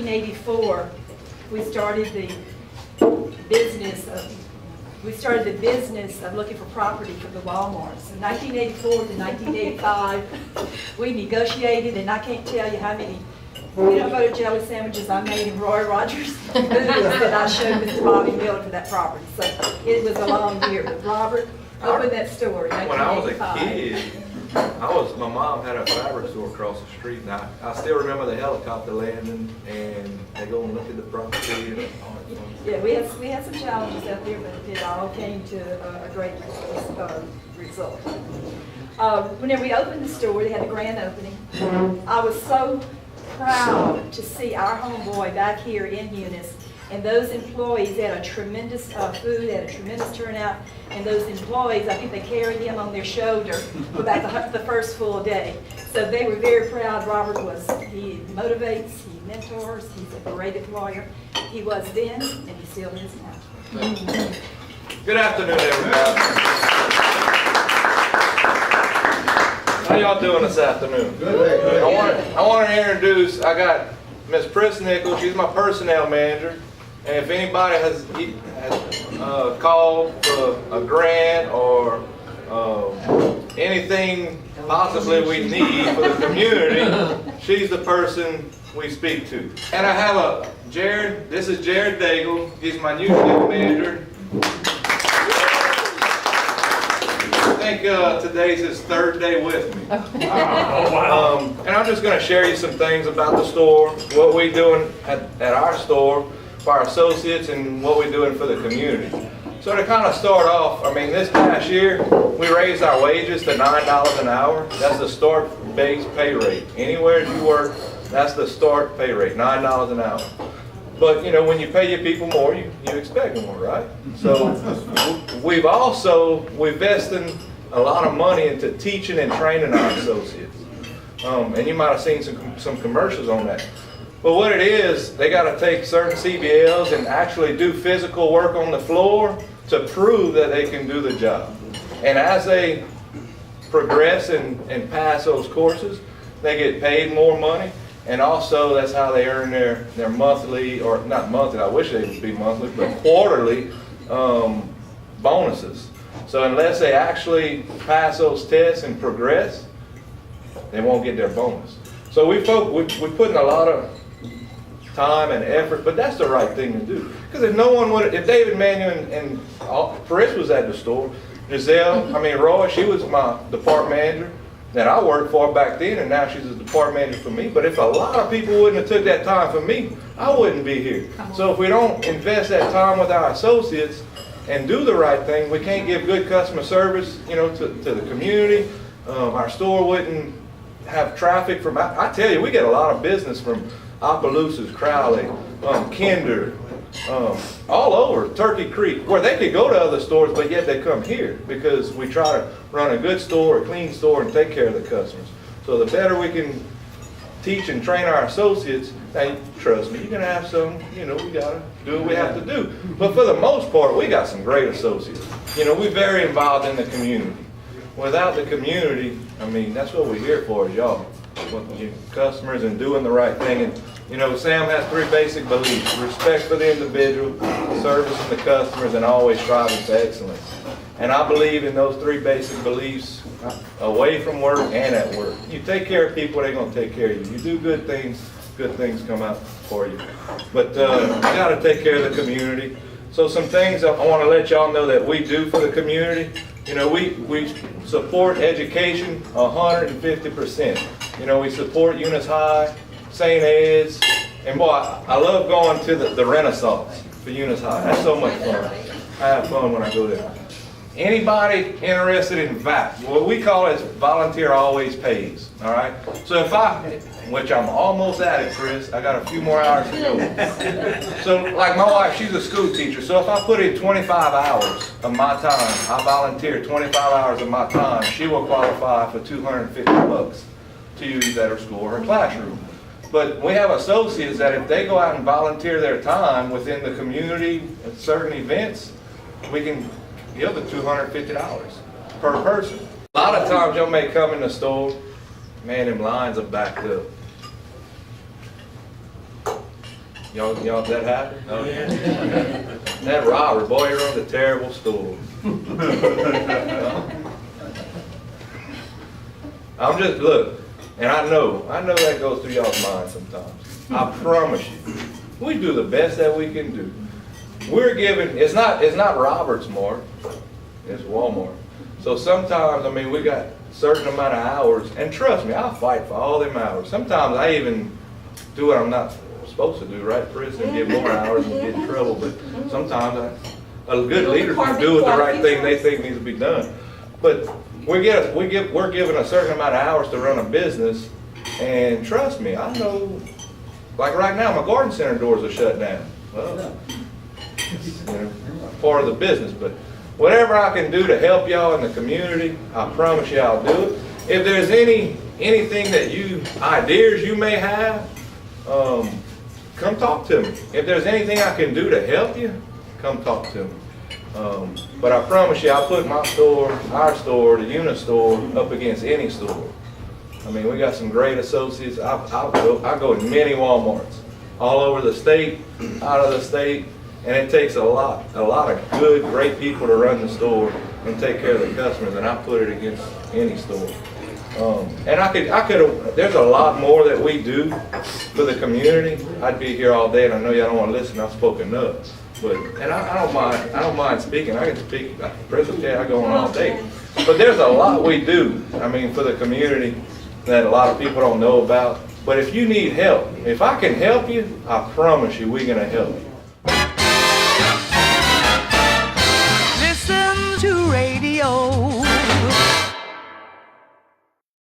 1984, we started the business of looking for property for the Walmarts. From 1984 to 1985, we negotiated, and I can't tell you how many peanut butter jelly sandwiches I made in Roy Rogers that I showed Mr. Bobby Miller for that property. So it was a long year, but Robert opened that store in 1985. When I was a kid, my mom had a fabric store across the street, and I still remember the helicopter landing, and they go and look at the property and all that fun. Yeah, we had some challenges out there, but it all came to a great result. Whenever we opened the store, they had a grand opening. I was so proud to see our homeboy back here in Eunice, and those employees had a tremendous food, had a tremendous turnout, and those employees, I think they carried him on their shoulder for about the first full day. So they were very proud. Robert he motivates, he mentors, he's a great employer. He was then, and he still is now. Good afternoon, everybody. How y'all doing this afternoon? Good. I want to introduce, I got Miss Pris Nichols. She's my personnel manager. And if anybody has called for a grant or anything possibly we need for the community, she's the person we speak to. And I have Jared. This is Jared Daigle. He's my new field manager. I think today's his third day with me. Oh, wow. And I'm just going to share you some things about the store, what we're doing at our store for our associates, and what we're doing for the community. So to kind of start off, I mean, this past year, we raised our wages to $9 an hour. That's the start base pay rate. Anywhere you work, that's the start pay rate, $9 an hour. But, you know, when you pay your people more, you expect more, right? So we've invested a lot of money into teaching and training our associates. And you might have seen some commercials on that. But what it is, they got to take certain CBLs and actually do physical work on the floor to prove that they can do the job. And as they progress and pass those courses, they get paid more money. And also that's how they earn their monthly, or not monthly, I wish they would be monthly, but quarterly bonuses. So unless they actually pass those tests and progress, they won't get their bonus. So we're putting a lot of time and effort, but that's the right thing to do. Because if David Manuel and Pris was at the store, Roy, she was my department manager that I worked for back then, and now she's a department manager for me. But if a lot of people wouldn't have took that time for me, I wouldn't be here. So if we don't invest that time with our associates and do the right thing, we can't give good customer service, to the community. Our store wouldn't have traffic from, I tell you, we get a lot of business from Opelousas, Crowley, Kinder, all over Turkey Creek, where they could go to other stores, but yet they come here because we try to run a good store, a clean store, and take care of the customers. So the better we can teach and train our associates, and trust me, you're going to have some, we got to do what we have to do. But for the most part, we got some great associates. We're very involved in the community. Without the community, that's what we're here for, is y'all. Customers and doing the right thing. And Sam has 3 basic beliefs: respect for the individual, servicing the customers, and always striving for excellence. And I believe in those 3 basic beliefs away from work and at work. You take care of people, they're going to take care of you. You do good things come out for you. But you got to take care of the community. So some things I want to let y'all know that we do for the community. We support education 150%. We support Eunice High, St. Ed's, and boy, I love going to the Renaissance for Eunice High. That's so much fun. I have fun when I go there. Anybody interested in VAP? What we call it is volunteer always pays. All right. So which I'm almost at it, Chris. I got a few more hours to go. So like my wife, she's a school teacher. So if I put in 25 hours of my time, I volunteer 25 hours of my time, she will qualify for $250 to use at her school or her classroom. But we have associates that if they go out and volunteer their time within the community at certain events, we can give them $250 per person. A lot of times y'all may come in the store, man, them lines are backed up. Y'all, that happened? Oh, yeah. That Robert, boy, he runs a terrible store. I'm just, look, and I know that goes through y'all's mind sometimes. I promise you, we do the best that we can do. We're giving, it's not Robert's mark, it's Walmart. So sometimes, I mean, we got a certain amount of hours, and trust me, I'll fight for all them hours. Sometimes I even do what I'm not supposed to do, right, Chris, and give more hours and get in trouble, but sometimes a good leader can do the right thing they think needs to be done. But we're given a certain amount of hours to run a business, and trust me, I know, like right now, my garden center doors are shut down. Well, it's, part of the business, but whatever I can do to help y'all in the community, I promise you I'll do it. If there's anything that ideas you may have, come talk to me. If there's anything I can do to help you, come talk to me. But I promise you, I'll put my store, our store, the Eunice store, up against any store. I mean, we got some great associates. I go in many Walmarts, all over the state, out of the state, and it takes a lot of good, great people to run the store and take care of the customers, and I put it against any store. And I could, there's a lot more that we do for the community. I'd be here all day, and I know y'all don't want to listen. I've spoken up, but I don't mind speaking. I can speak. President, I go on all day. But there's a lot we do. I mean, for the community that a lot of people don't know about. But if you need help, if I can help you, I promise you, we're gonna help you.